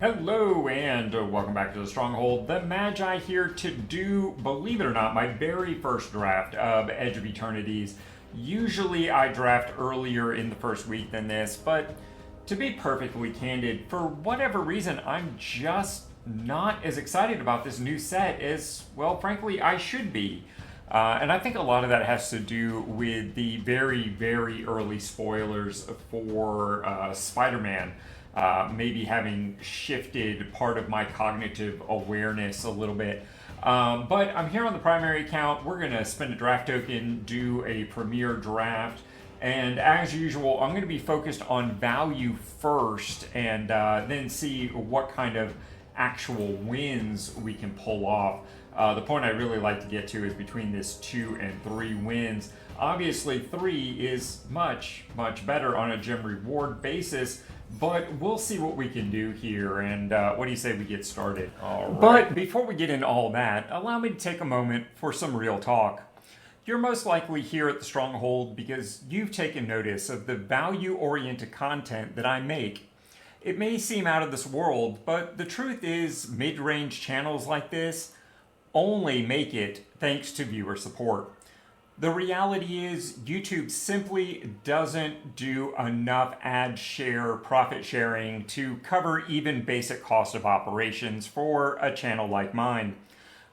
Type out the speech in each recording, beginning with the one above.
Hello and welcome back to the Stronghold. The Magi here to do, believe it or not, my very first draft of Edge of Eternities. Usually I draft earlier in the first week than this, but to be perfectly candid, for whatever reason, I'm just not as excited about this new set as, well, frankly, I should be. And I think a lot of that has to do with the very, very early spoilers for Spider-Man. Maybe having shifted part of my cognitive awareness a little bit. But I'm here on the primary account. We're going to spend a draft token, do a premier draft, and as usual, I'm going to be focused on value first and then see what kind of actual wins we can pull off. The point I really like to get to is between this 2 and 3 wins. Obviously, 3 is much, much better on a gem reward basis, but we'll see what we can do here, and what do you say we get started? All right. But before we get into all that, allow me to take a moment for some real talk. You're most likely here at the Stronghold because you've taken notice of the value-oriented content that I make. It may seem out of this world, but the truth is mid-range channels like this only make it thanks to viewer support. The reality is YouTube simply doesn't do enough ad share profit sharing to cover even basic cost of operations for a channel like mine.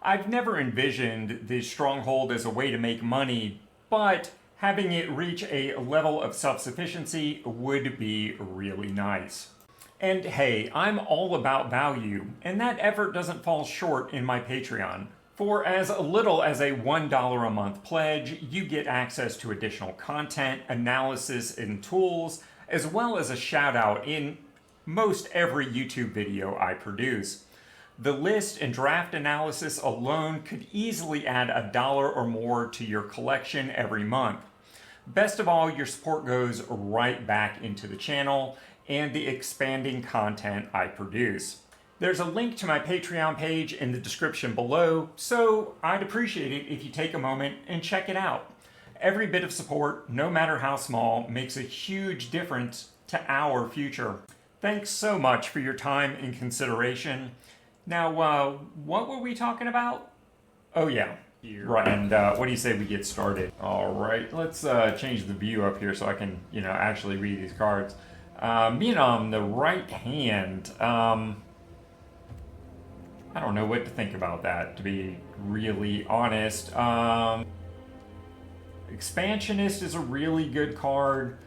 I've never envisioned the Stronghold as a way to make money, but having it reach a level of self-sufficiency would be really nice. And hey, I'm all about value, and that effort doesn't fall short in my Patreon. For as little as a $1 a month pledge, you get access to additional content, analysis, and tools, as well as a shout out in most every YouTube video I produce. The list and draft analysis alone could easily add $1 or more to your collection every month. Best of all, your support goes right back into the channel and the expanding content I produce. There's a link to my Patreon page in the description below, so I'd appreciate it if you take a moment and check it out. Every bit of support, no matter how small, makes a huge difference to our future. Thanks so much for your time and consideration. Now, what were we talking about? Oh yeah, right, and what do you say we get started? All right, let's change the view up here so I can, actually read these cards. Being on the right hand, I don't know what to think about that, to be really honest. Expansionist is a really good card.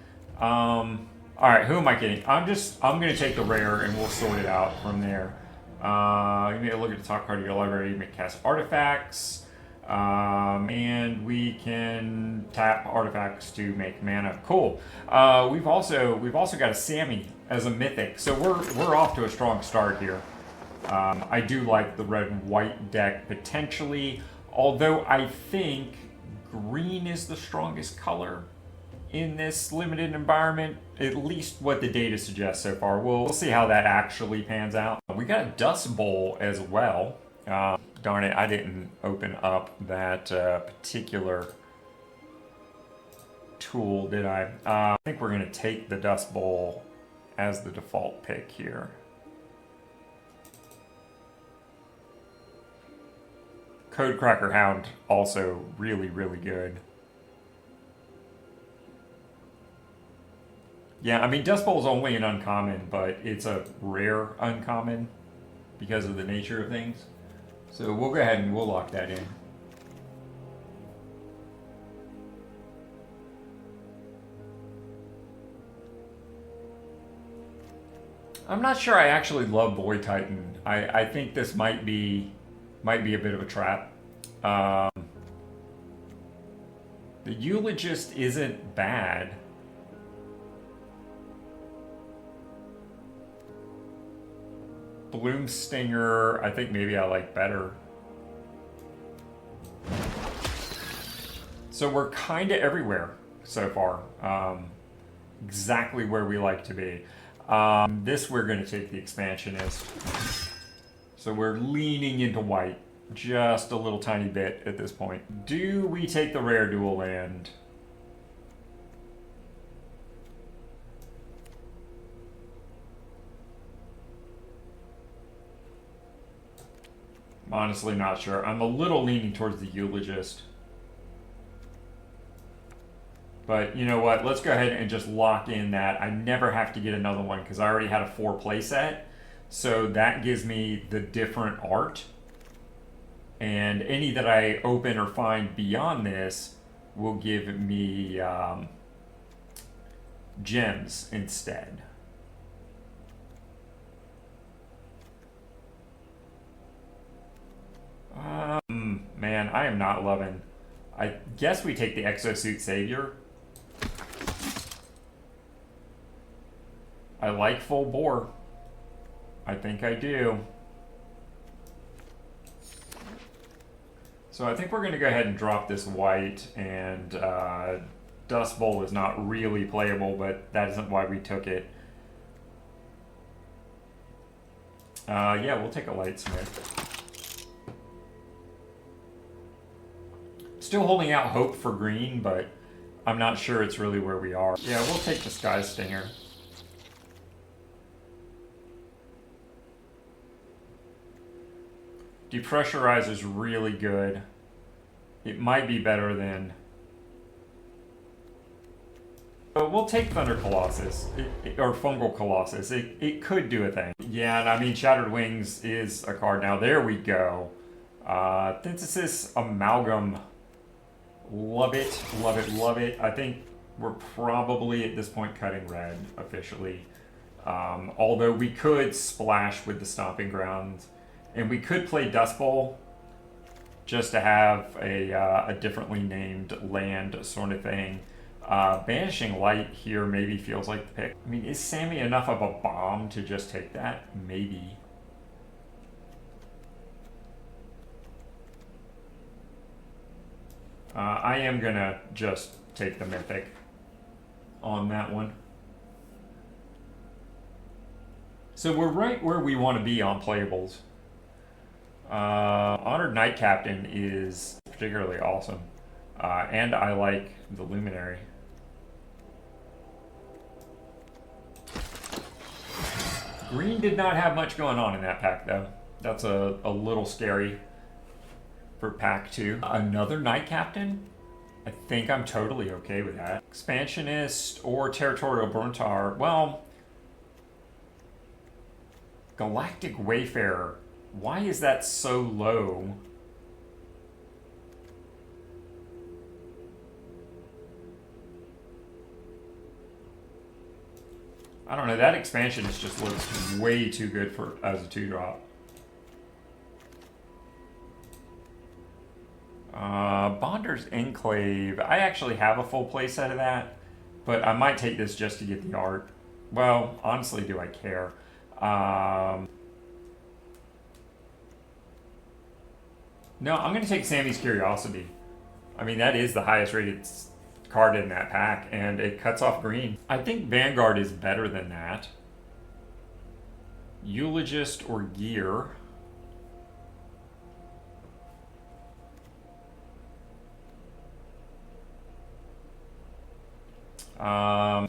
All right, who am I kidding? I'm going to take the rare and we'll sort it out from there. You may look at the top card of your library, you may cast artifacts, and we can tap artifacts to make mana. Cool. We've also got a Sammy as a mythic, so we're off to a strong start here. I do like the red-white deck potentially, although I think green is the strongest color in this limited environment, at least what the data suggests so far. We'll see how that actually pans out. We got a Dust Bowl as well. Darn it, I didn't open up that particular tool, did I? I think we're going to take the Dust Bowl as the default pick here. Codecracker Hound, also really, really good. Yeah, I mean, Dust Bowl is only an uncommon, but it's a rare uncommon because of the nature of things. So we'll go ahead and we'll lock that in. I'm not sure I actually love Void Titan. I think this might be a bit of a trap. The Eulogist isn't bad. Bloom Stinger, I think maybe I like better. So we're kind of everywhere so far. Exactly where we like to be. This we're going to take the Expansionist. So we're leaning into white just a little tiny bit at this point. Do we take the rare dual land? Honestly, not sure. I'm a little leaning towards the Eulogist. But you know what? Let's go ahead and just lock in that. I never have to get another one because I already had a 4 playset. So that gives me the different art. And any that I open or find beyond this will give me gems instead. Man, I am not loving. I guess we take the Exosuit Savior. I like full bore. I think I do. So I think we're going to go ahead and drop this white, and Dust Bowl is not really playable, but that isn't why we took it. Yeah, we'll take a Lightsmith. Still holding out hope for green, but I'm not sure it's really where we are. Yeah, we'll take the Sky Stinger. Depressurize is really good. It might be better than... But we'll take Thunder Colossus, or Fungal Colossus. It could do a thing. Yeah, and I mean, Shattered Wings is a card now. There we go. Synthesis Amalgam. Love it, love it, love it. I think we're probably at this point cutting red officially. Although we could splash with the Stomping Grounds. And we could play Dust Bowl just to have a differently named land sort of thing. Banishing Light here maybe feels like the pick. I mean, is Sammy enough of a bomb to just take that? Maybe. I am going to just take the Mythic on that one. So we're right where we want to be on playables. Honored Knight Captain is particularly awesome. And I like the Luminary. Green did not have much going on in that pack, though. That's a little scary for pack 2. Another Knight Captain? I think I'm totally okay with that. Expansionist or Territorial Brontar. Well, Galactic Wayfarer. Why is that so low? I don't know, that expansion just looks way too good for as a 2-drop. Bonder's Enclave. I actually have a full playset of that, but I might take this just to get the art. Well, honestly, do I care? No, I'm going to take Sammy's Curiosity. I mean, that is the highest rated card in that pack, and it cuts off green. I think Vanguard is better than that. Eulogist or Gear.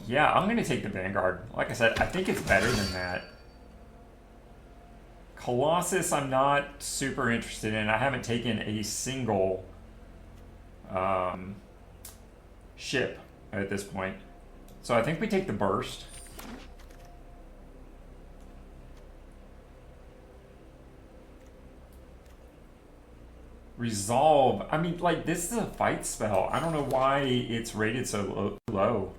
Yeah, I'm going to take the Vanguard. Like I said, I think it's better than that. Colossus, I'm not super interested in. I haven't taken a single ship at this point. So I think we take the Burst. Resolve. I mean, like, this is a fight spell. I don't know why it's rated so low.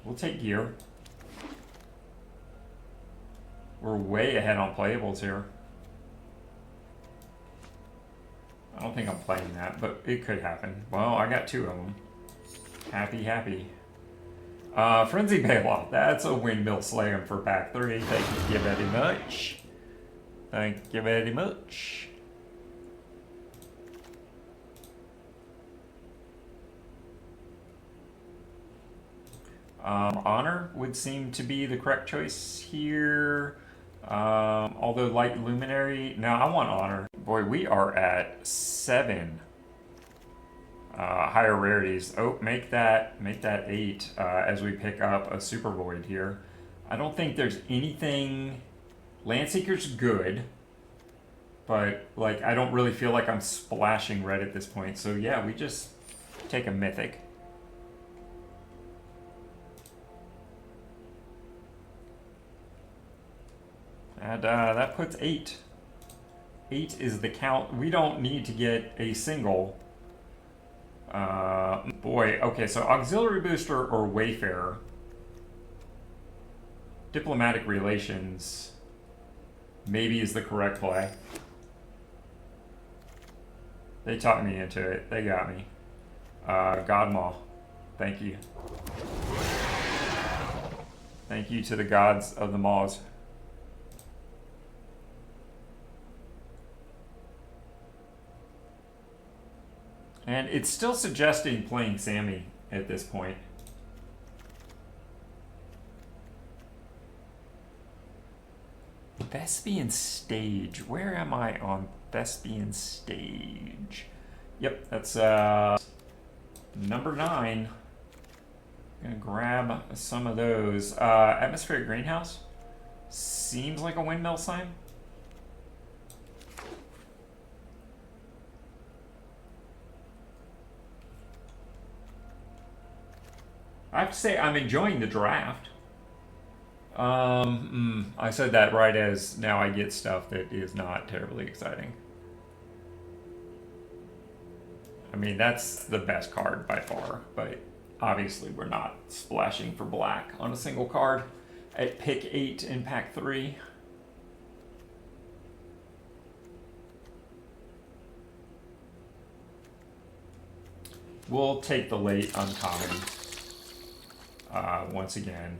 We'll take Gear. We're way ahead on playables here. I don't think I'm playing that, but it could happen. Well, I got 2 of them. Happy, happy. Frenzy Bailout. That's a Windmill Slam for pack 3. Thank you very much. Thank you very much. Honor would seem to be the correct choice here. Although Light Luminary, no, I want Honor. Boy, we are at 7 higher rarities. Oh, make that 8 as we pick up a Super Void here. I don't think there's anything Landseeker's good, but like I don't really feel like I'm splashing red at this point. So yeah, we just take a mythic. And that puts 8. 8 is the count. We don't need to get a single. Boy, okay, so auxiliary booster or wayfarer. Diplomatic relations maybe is the correct play. They talked me into it. They got me. Godmaw. Thank you. Thank you to the gods of the Maws. And it's still suggesting playing Sammy at this point. Thespian Stage. Where am I on Thespian Stage? Yep, that's number 9. I'm gonna grab some of those. Atmospheric Greenhouse. Seems like a windmill sign. I have to say I'm enjoying the draft. I said that right as now I get stuff that is not terribly exciting. I mean, that's the best card by far, but obviously we're not splashing for black on a single card at pick 8 in pack 3. We'll take the late uncommon once again.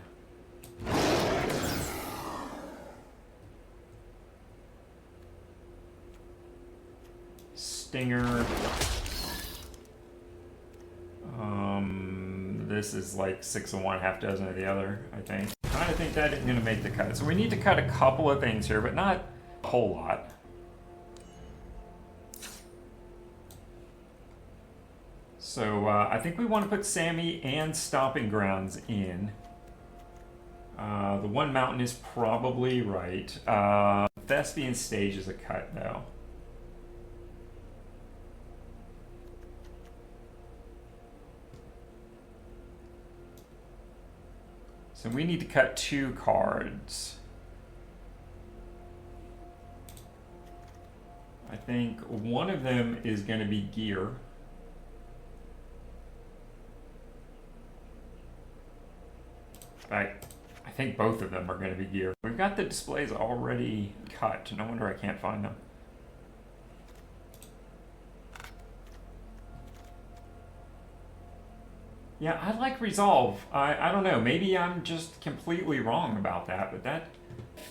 Stinger. This is like 6 of one, half dozen of the other, I think. I think that isn't going to make the cut. So we need to cut a couple of things here, but not a whole lot. So I think we want to put Sammy and Stomping Grounds in. The one mountain is probably right. Thespian Stage is a cut, though. So we need to cut 2 cards. I think one of them is going to be gear. I think both of them are going to be gear. We've got the displays already cut. No wonder I can't find them. Yeah, I like Resolve. I don't know. Maybe I'm just completely wrong about that, but that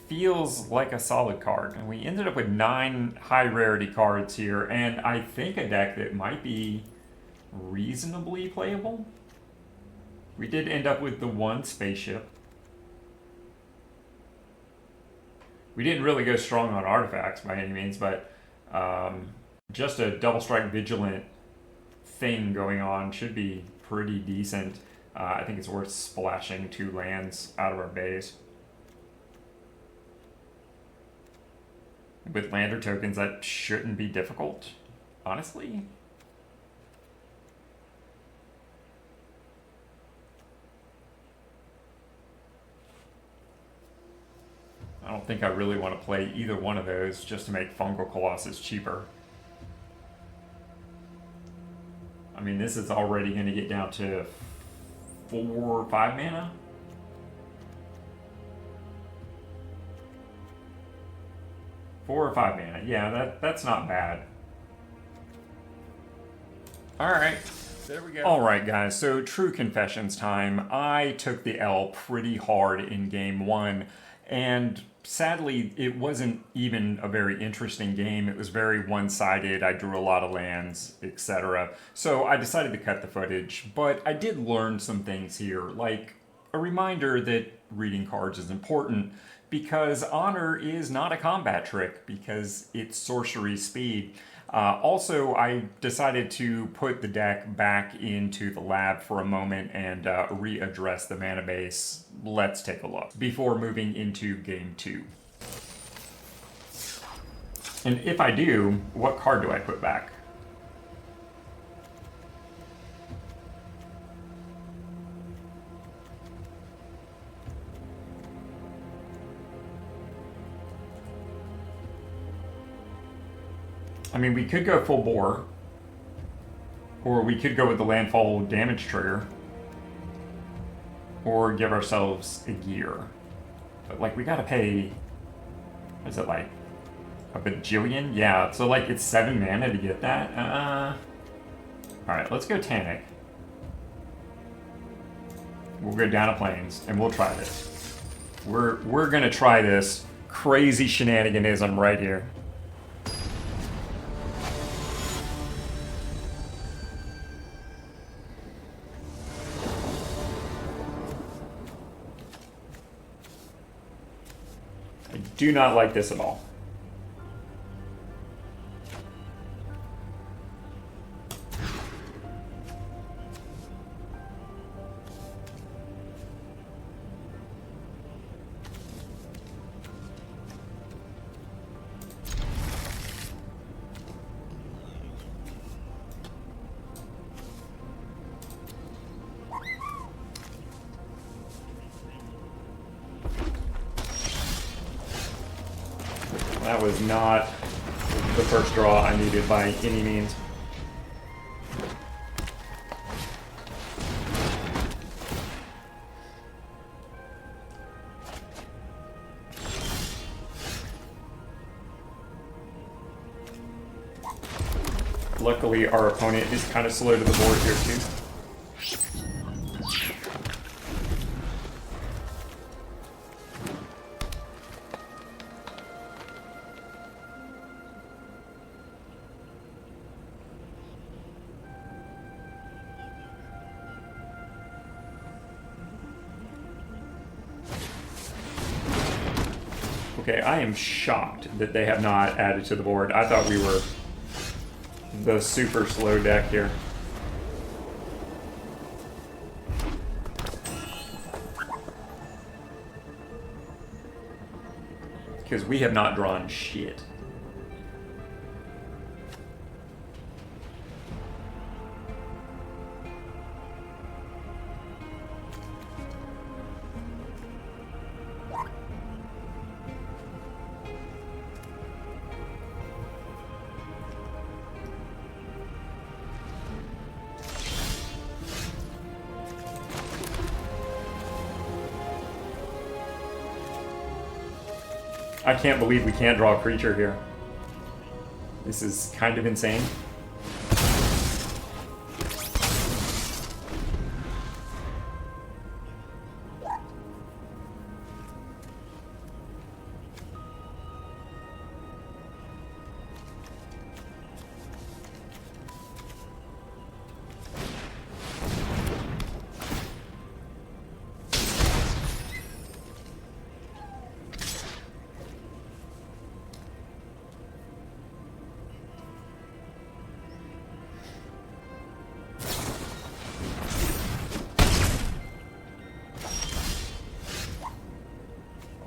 feels like a solid card. And we ended up with 9 high rarity cards here, and I think a deck that might be reasonably playable. We did end up with the 1 spaceship. We didn't really go strong on artifacts by any means, but just a double strike vigilant thing going on should be pretty decent. I think it's worth splashing 2 lands out of our base. With lander tokens, that shouldn't be difficult, honestly. I don't think I really want to play either one of those just to make Fungal Colossus cheaper. I mean, this is already going to get down to 4 or 5 mana. Four or 5 mana. Yeah, that's not bad. Alright. There we go. Alright, guys. So, true confessions time. I took the L pretty hard in game 1. And sadly, it wasn't even a very interesting game. It was very one-sided. I drew a lot of lands, etc. So I decided to cut the footage. But I did learn some things here, like a reminder that reading cards is important because Honor is not a combat trick because it's sorcery speed. Also, I decided to put the deck back into the lab for a moment and readdress the mana base. Let's take a look before moving into game 2. And if I do, what card do I put back? I mean, we could go full bore, or we could go with the landfall damage trigger, or give ourselves a gear. But like, we gotta pay, what is it, like a bajillion? Yeah, so like it's 7 mana to get that. Alright, let's go Tannic. We'll go down to Plains and we'll try this. We're gonna try this crazy shenaniganism right here. I do not like this at all. That was not the first draw I needed by any means. Luckily, our opponent is kind of slow to the board here too. Okay, I am shocked that they have not added to the board. I thought we were the super slow deck here. Because we have not drawn shit. I can't believe we can't draw a creature here. This is kind of insane.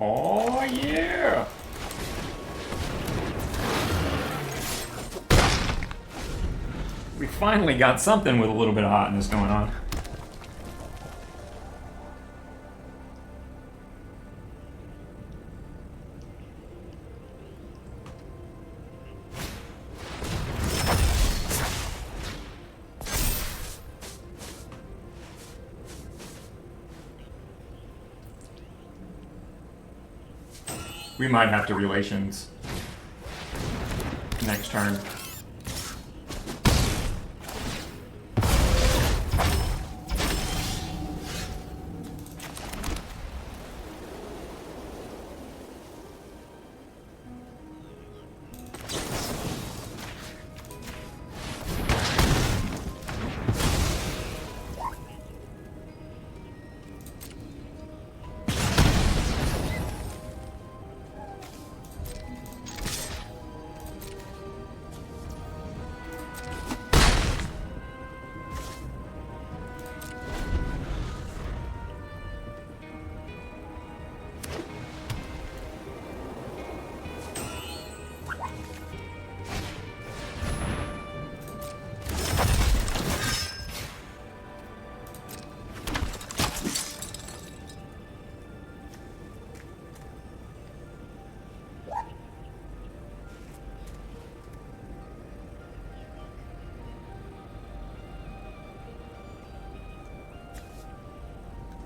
Oh, yeah! We finally got something with a little bit of hotness going on. We might have to relations next turn.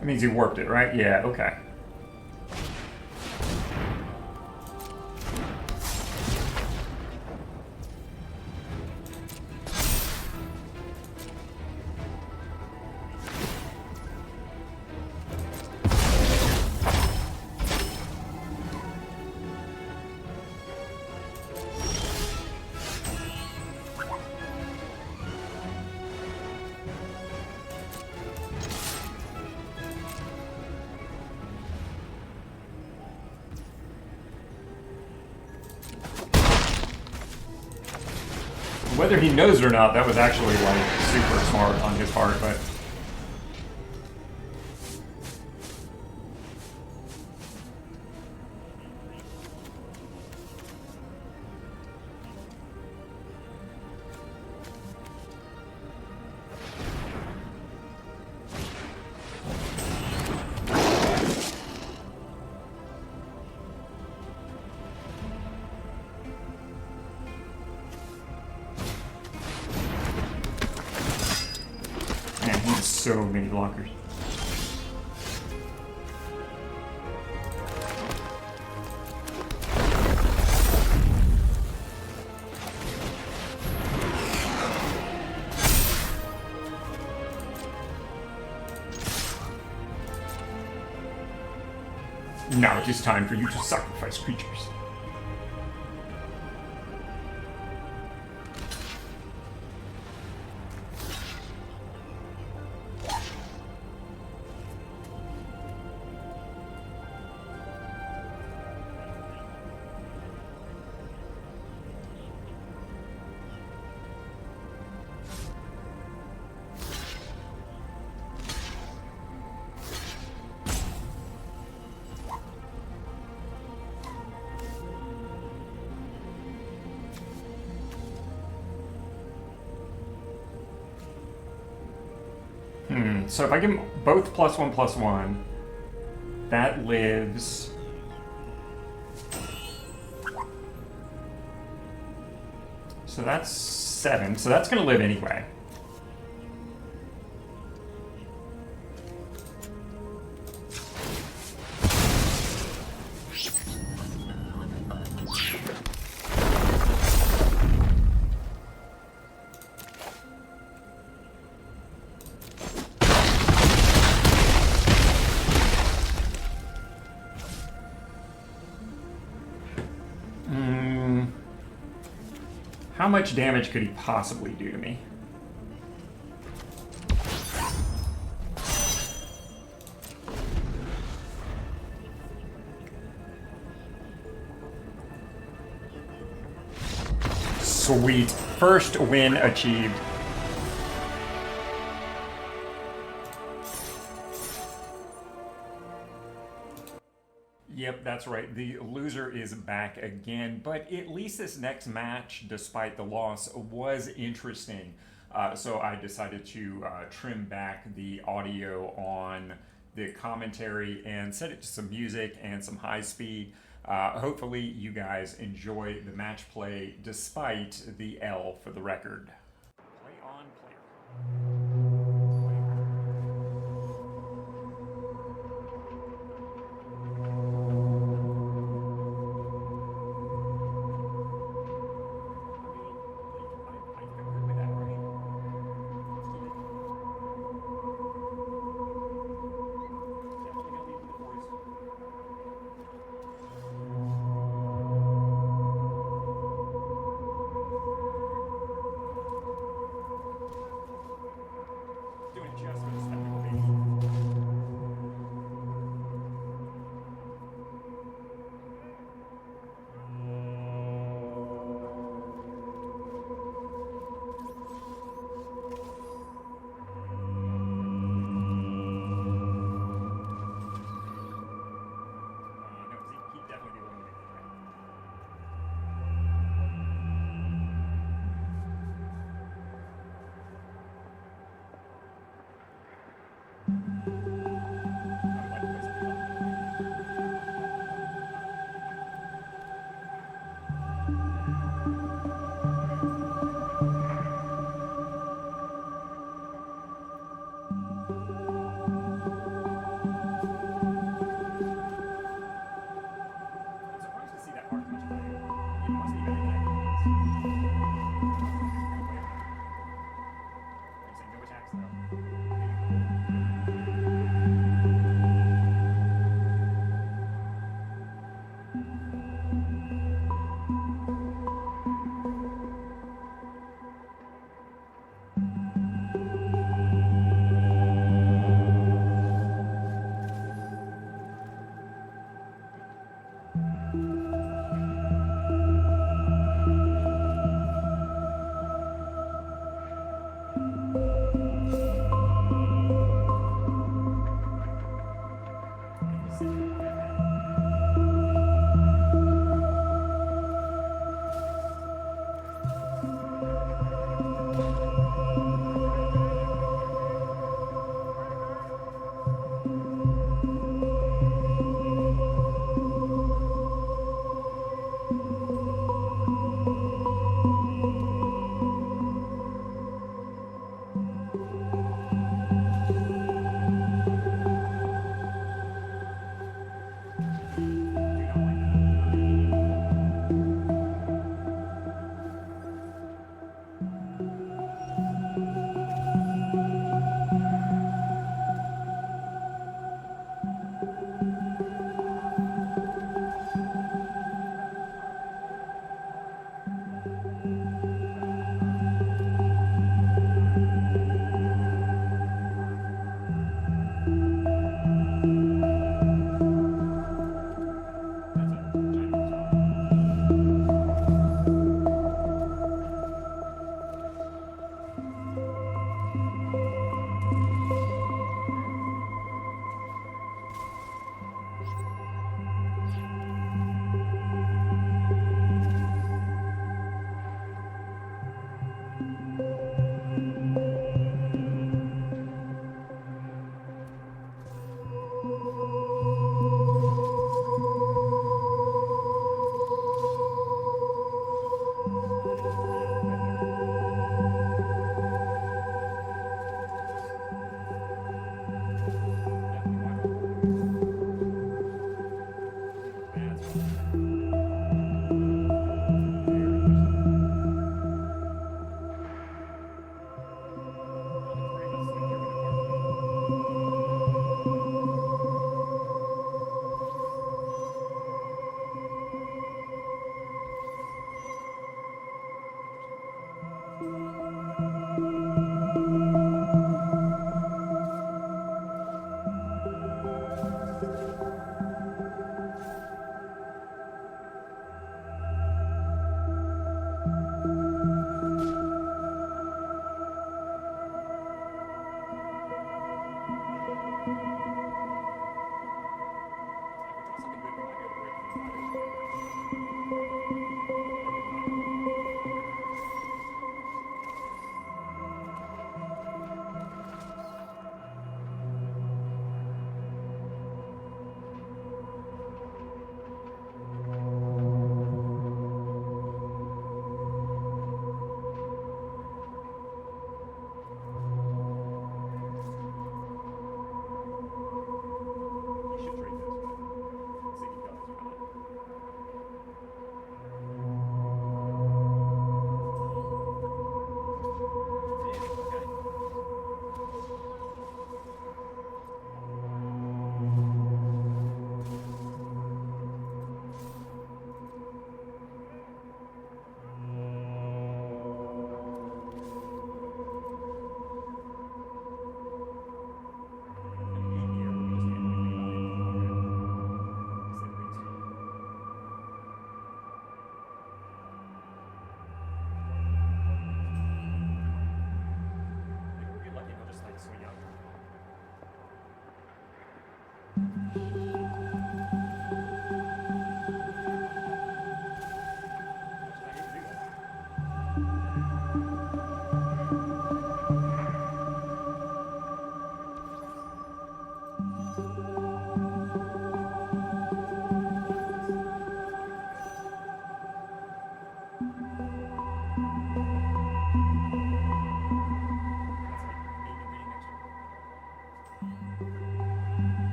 That means he warped it, right? Yeah, okay. Whether he knows it or not, that was actually like super smart on his part, but man, he has so many blockers. Now it is time for you to sacrifice creatures. So if I give him both +1/+1, that lives. So that's 7. So that's going to live anyway. How much damage could he possibly do to me? Sweet. First win achieved. Yep, that's right. The loser is back again, but at least this next match, despite the loss, was interesting. So I decided to trim back the audio on the commentary and set it to some music and some high speed. Hopefully you guys enjoy the match play despite the L for the record. Play on player.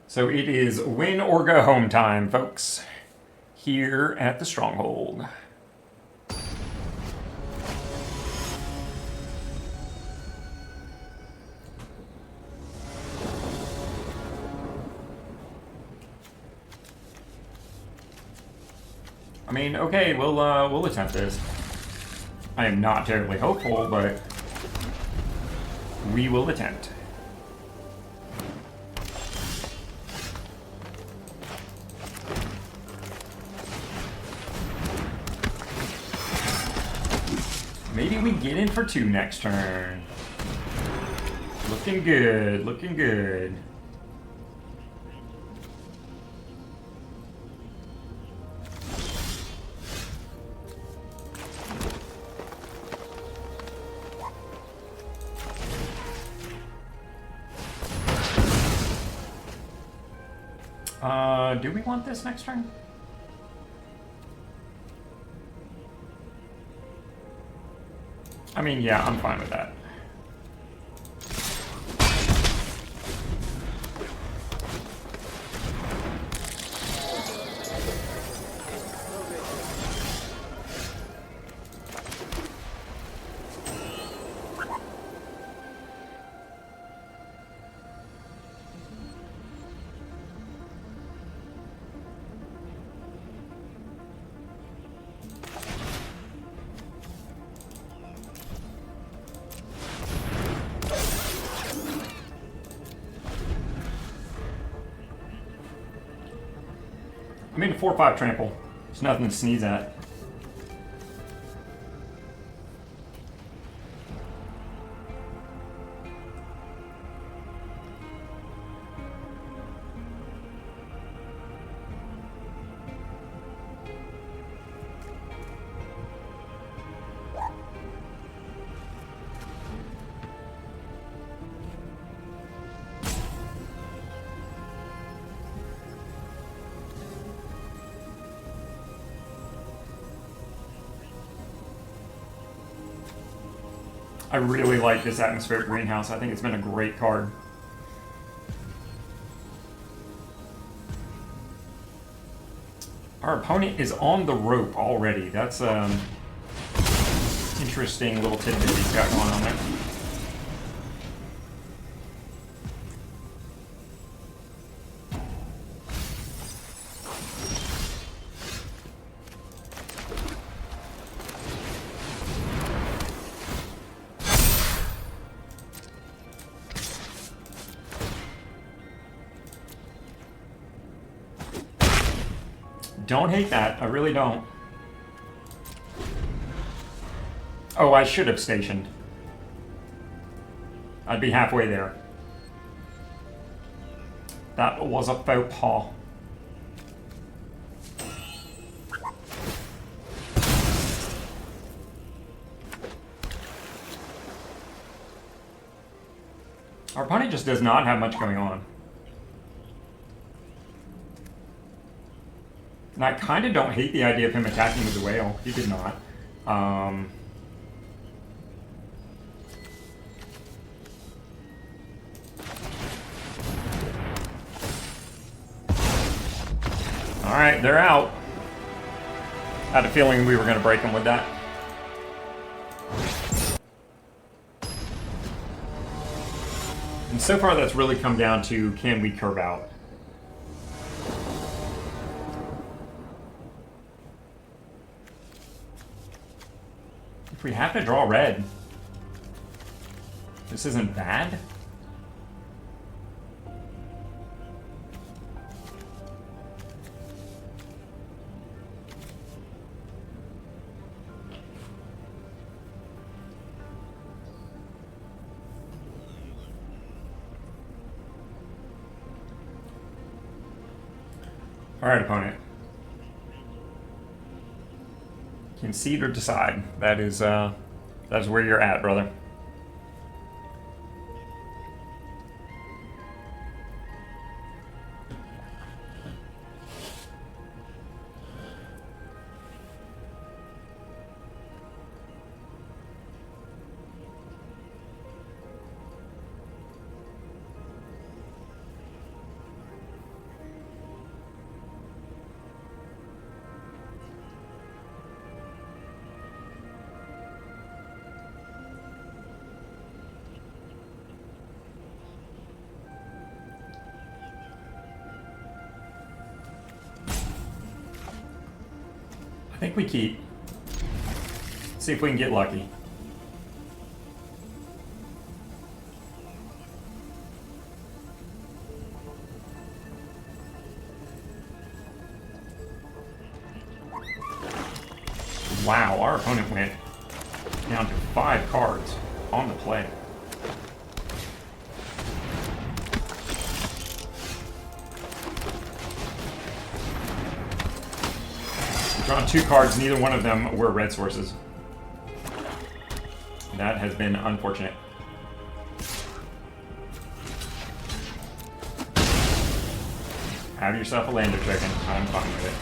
So it is win or go home time, folks, here at the Stronghold. I mean, okay, we'll attempt this. I am not terribly hopeful, but we will attempt. Maybe we get in for 2 next turn. Looking good, looking good. Do we want this next turn? I mean, yeah, I'm fine with that. I mean, a 4/5 trample. There's nothing to sneeze at. I really like this Atmospheric Greenhouse. I think it's been a great card. Our opponent is on the rope already. That's interesting little tidbit he's got going on there. Don't hate that. I really don't. Oh, I should have stationed. I'd be halfway there. That was a faux pas. Our opponent just does not have much going on. And I kind of don't hate the idea of him attacking with the whale. He did not. Alright, they're out. I had a feeling we were going to break them with that. And so far that's really come down to, can we curve out? If we have to draw red, this isn't bad. All right, opponent. Concede or decide. That's where you're at, brother. think we keep. See if we can get lucky. Wow, our opponent went down to 5 cards on the play. We've drawn 2 cards, neither one of them were red sources. That has been unfortunate. Have yourself a lander chicken. I'm fine with it.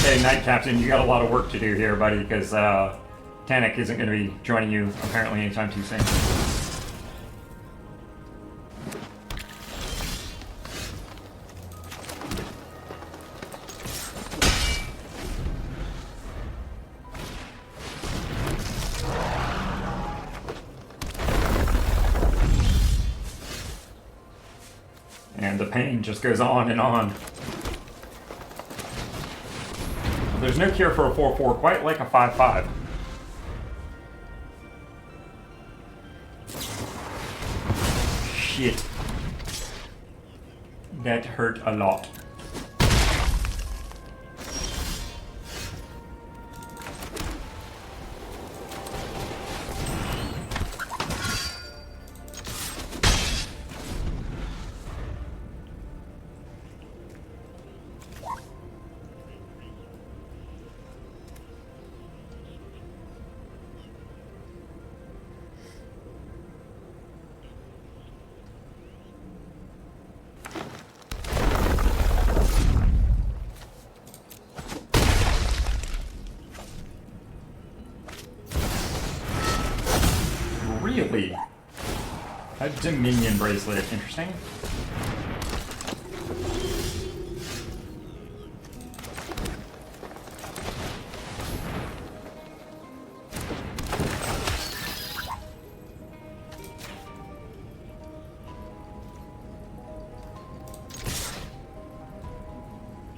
Okay, Knight Captain, you got a lot of work to do here, buddy, because Tannic isn't going to be joining you apparently anytime too soon. And the pain just goes on and on. There's no cure for a 4-4, quite like a 5-5. Shit. That hurt a lot. Really? A Dominion bracelet. Interesting.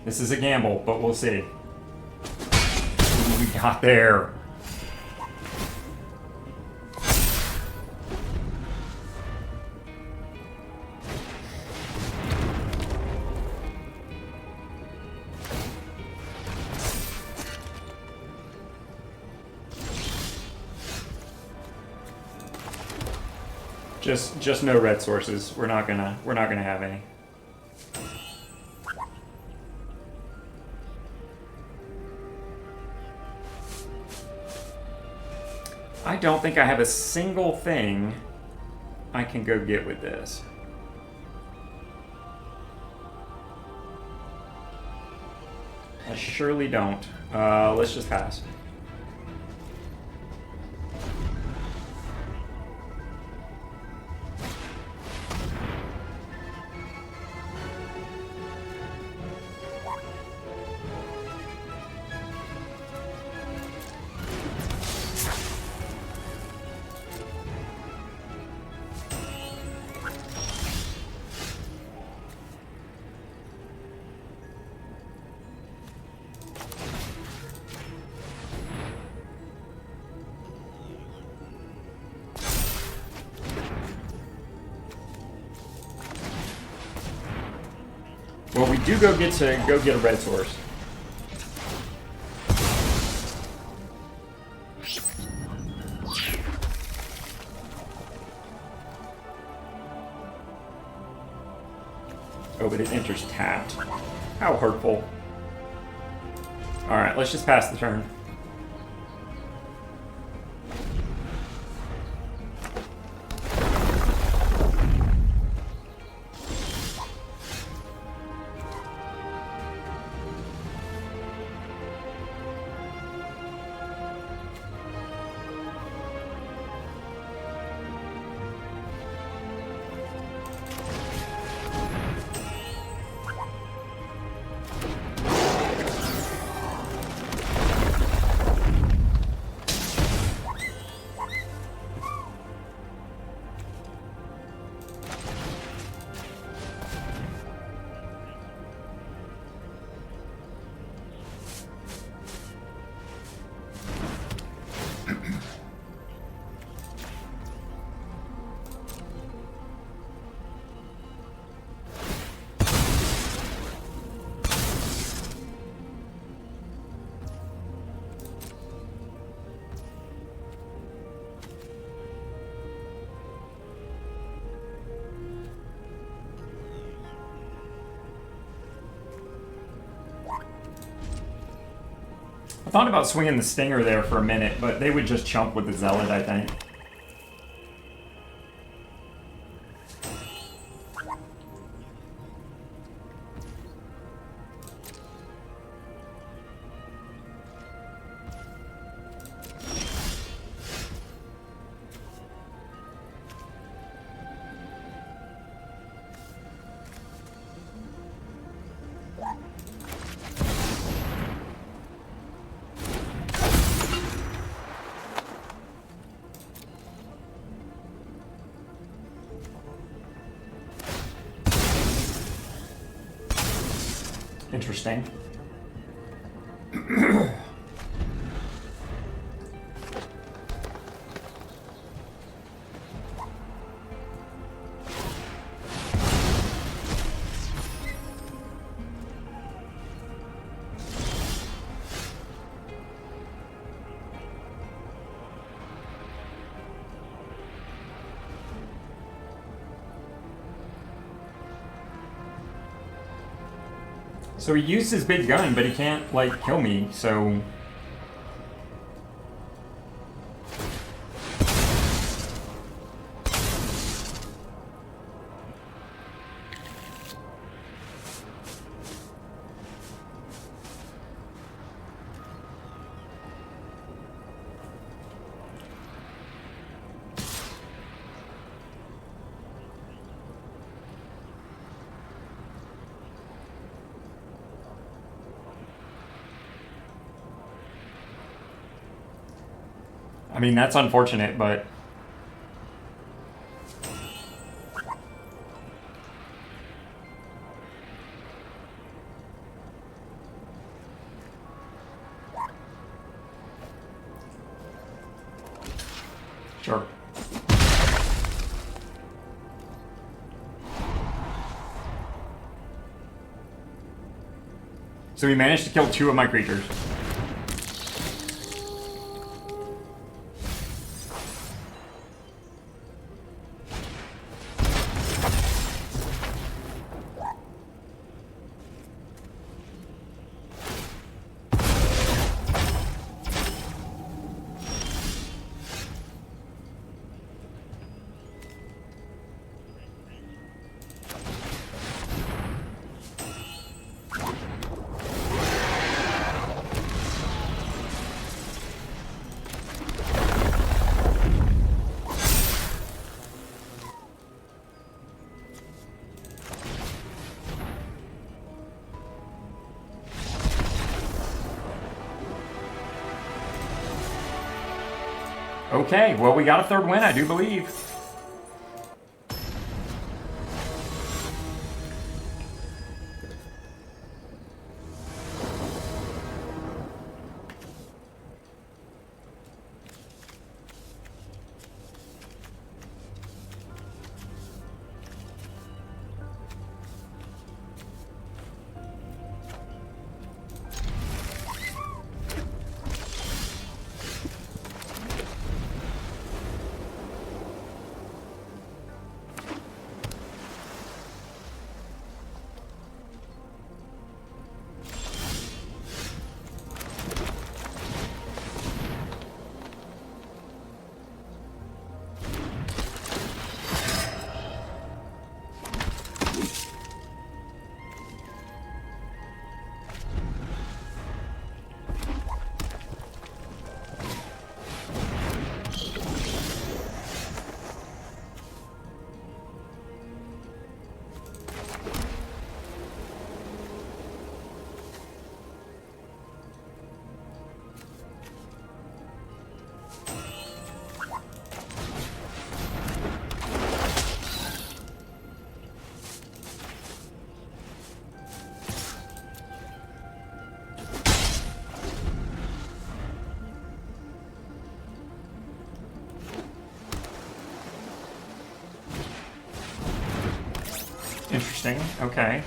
This is a gamble, but we'll see. What we got there? Just no red sources. We're not gonna have any. I don't think I have a single thing I can go get with this. I surely don't. Let's just pass. Well, we do go get a red source. Oh, but it enters tapped. How hurtful. Alright, let's just pass the turn. I thought about swinging the Stinger there for a minute, but they would just chump with the Zealot, I think. Interesting. So he used his big gun, but he can't, like, kill me, so... I mean, that's unfortunate, but... Sure. So he managed to kill 2 of my creatures. Okay, well, we got a 3rd win, I do believe. Interesting, okay.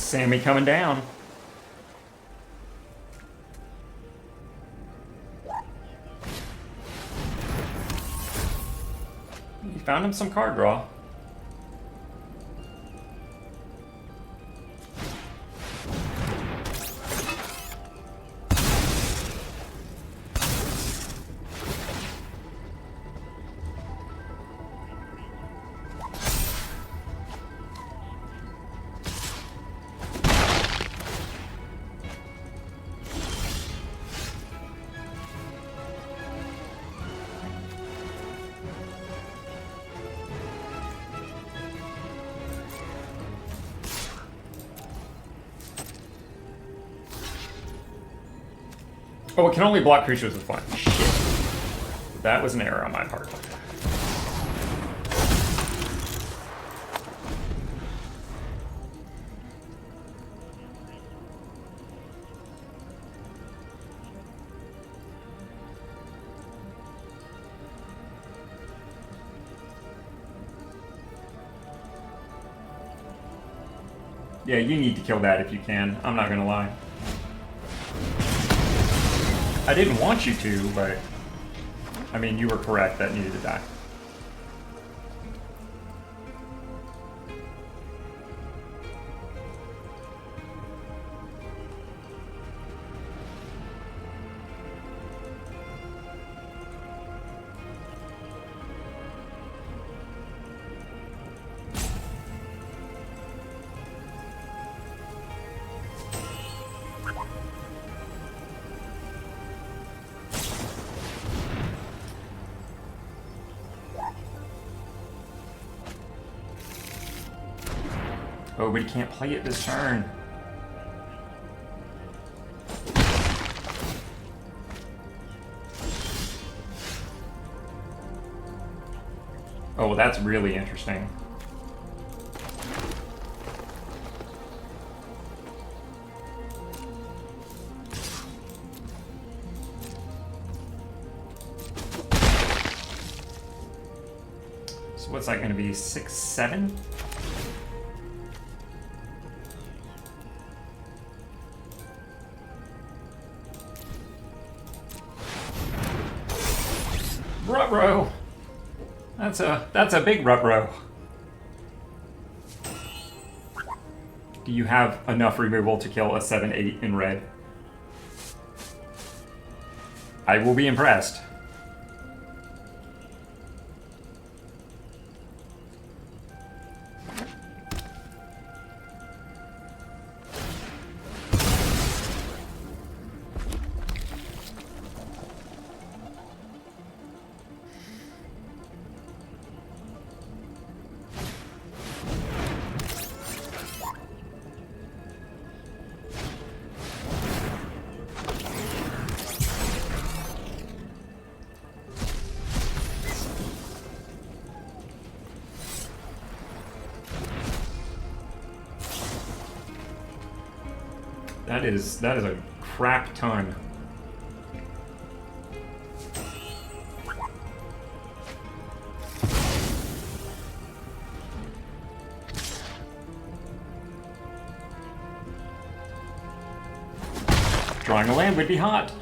Sammy coming down. You found him some card draw. Oh, it can only block creatures with flying. Shit. That was an error on my part. Yeah, you need to kill that if you can. I'm not gonna lie. I didn't want you to, but I mean, you were correct. That needed to die. Oh, but he can't play it this turn. Oh, well, that's really interesting. So what's that going to be? 6, 7? Ruh-roh. That's a big ruh-roh. Do you have enough removal to kill a 7/8 in red? I will be impressed. That is a crap ton. Drawing a land would be hot.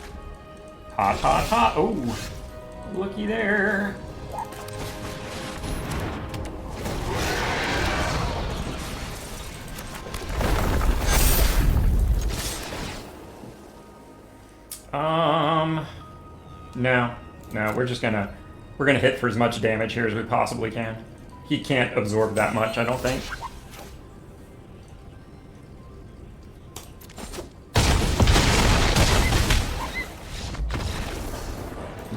Hot, hot, hot. Oh, looky there. No, we're gonna hit for as much damage here as we possibly can. He can't absorb that much, I don't think.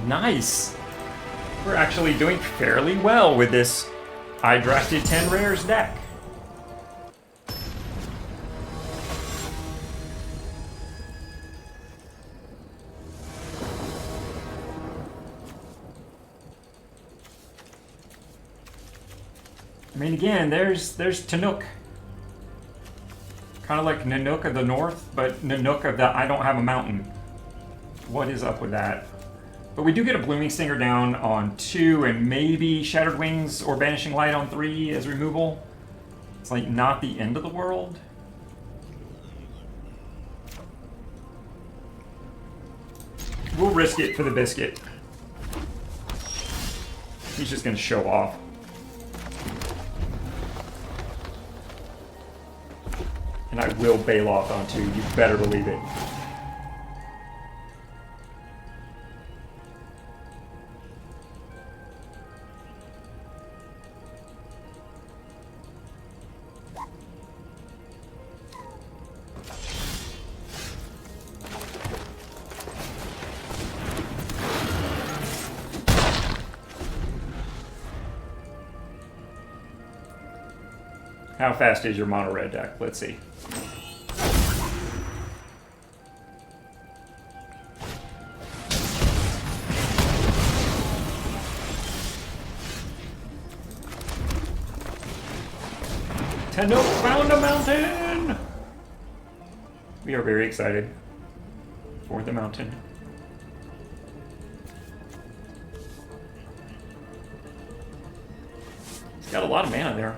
Nice! We're actually doing fairly well with this I drafted 10 rares deck. I mean, again, there's Tanook. Kind of like Nanook of the North, but Nanook of the I don't have a mountain. What is up with that? But we do get a Blooming Stinger down on 2, and maybe Shattered Wings or Banishing Light on 3 as removal. It's like not the end of the world. We'll risk it for the biscuit. He's just gonna show off. And I will bail off on 2. You better believe it. How fast is your mono red deck? Let's see. Tenno found a mountain! We are very excited for the mountain. He's got a lot of mana there.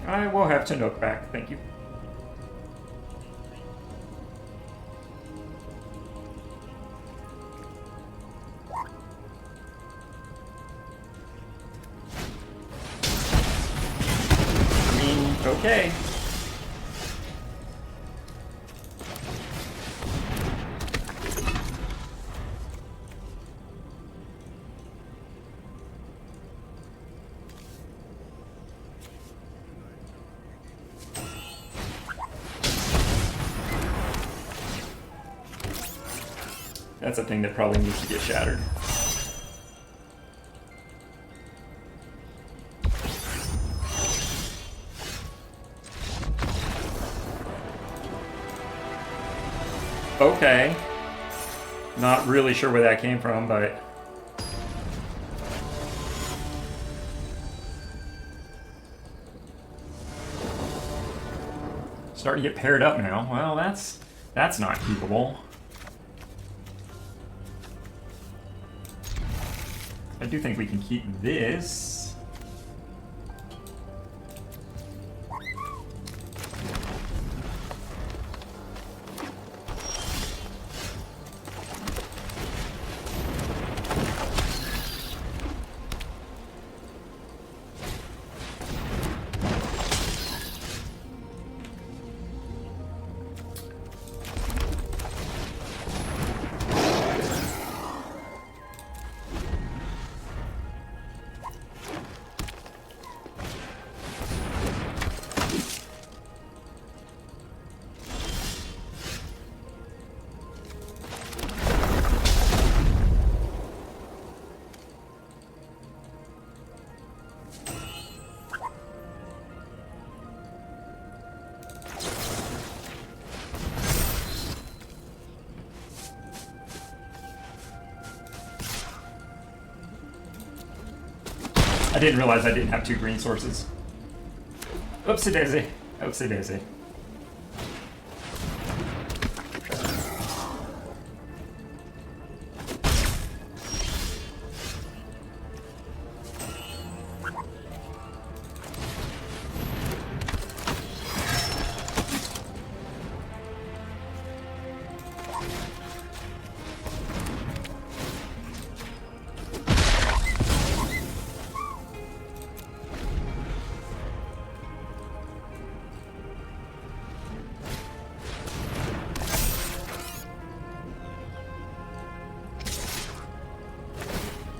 I will have to Nook back, thank you. I mean, okay. That's a thing that probably needs to get shattered. Okay. Not really sure where that came from, but... starting to get paired up now. Well, that's not keepable. I do think we can keep this. I didn't realize I didn't have 2 green sources. Oopsie daisy. Oopsie daisy.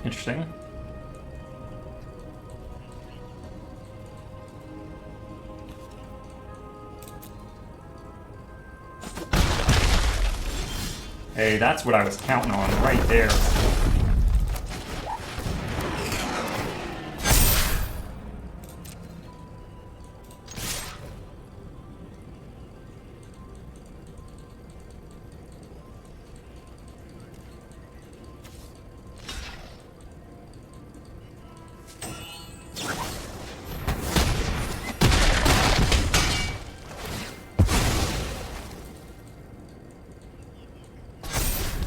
Interesting. Hey, that's what I was counting on right there.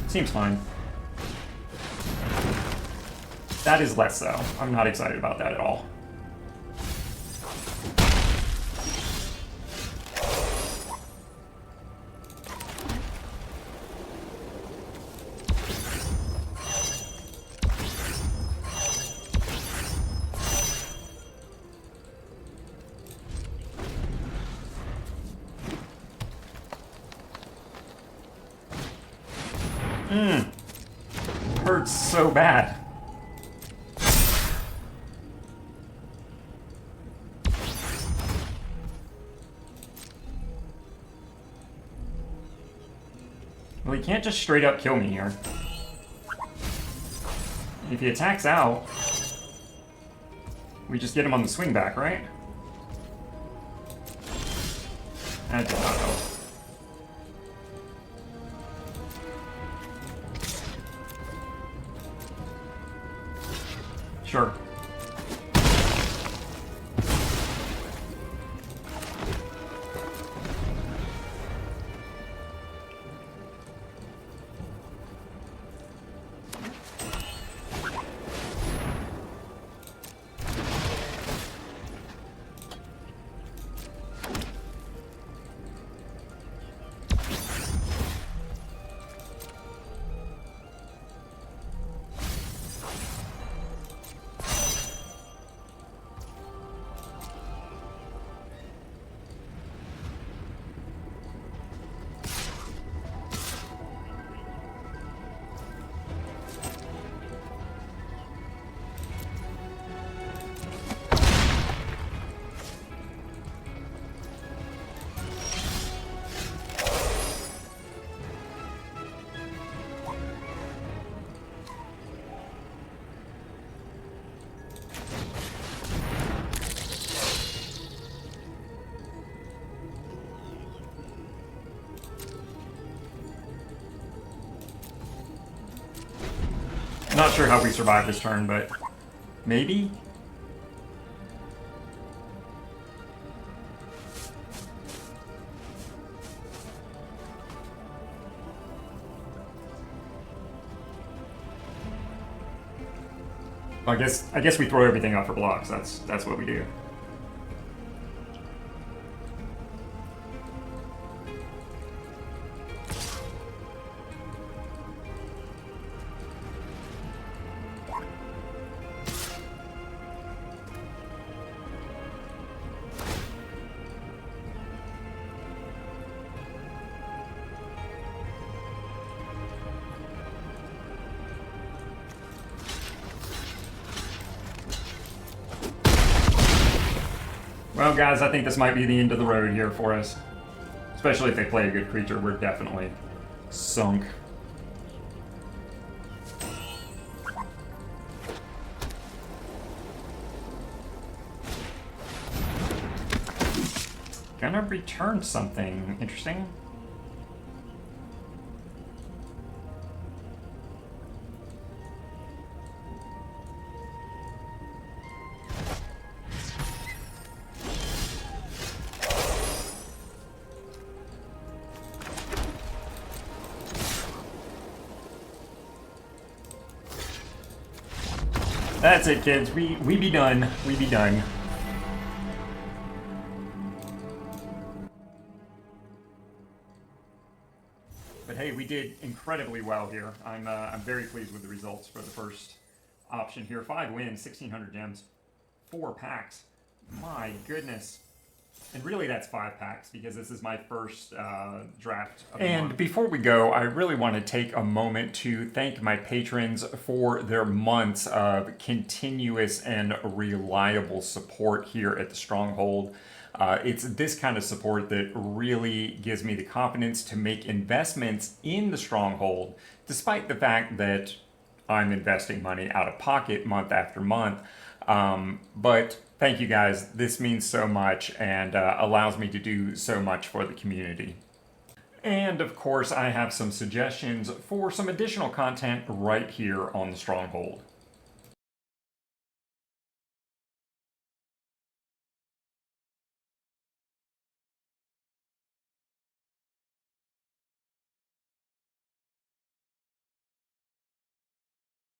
Seems fine. That is less so. I'm not excited about that at all. Hurts so bad. Well, he can't just straight up kill me here. If he attacks out, we just get him on the swing back, right? That did not help. Sure. Not sure how we survive this turn, but maybe? I guess we throw everything out for blocks. That's what we do. Well, guys, I think this might be the end of the road here for us. Especially if they play a good creature, we're definitely sunk. Gonna return something interesting. That's it, kids. We be done. We be done. But hey, we did incredibly well here. I'm very pleased with the results for the first option here. 5 wins, 1,600 gems, 4 packs. My goodness. And really that's 5 packs because this is my first draft of the month. Before we go, I really want to take a moment to thank my patrons for their months of continuous and reliable support here at the Stronghold. It's this kind of support that really gives me the confidence to make investments in the Stronghold, despite the fact that I'm investing money out of pocket month after month. But thank you guys. This means so much and allows me to do so much for the community. And of course, I have some suggestions for some additional content right here on the Stronghold.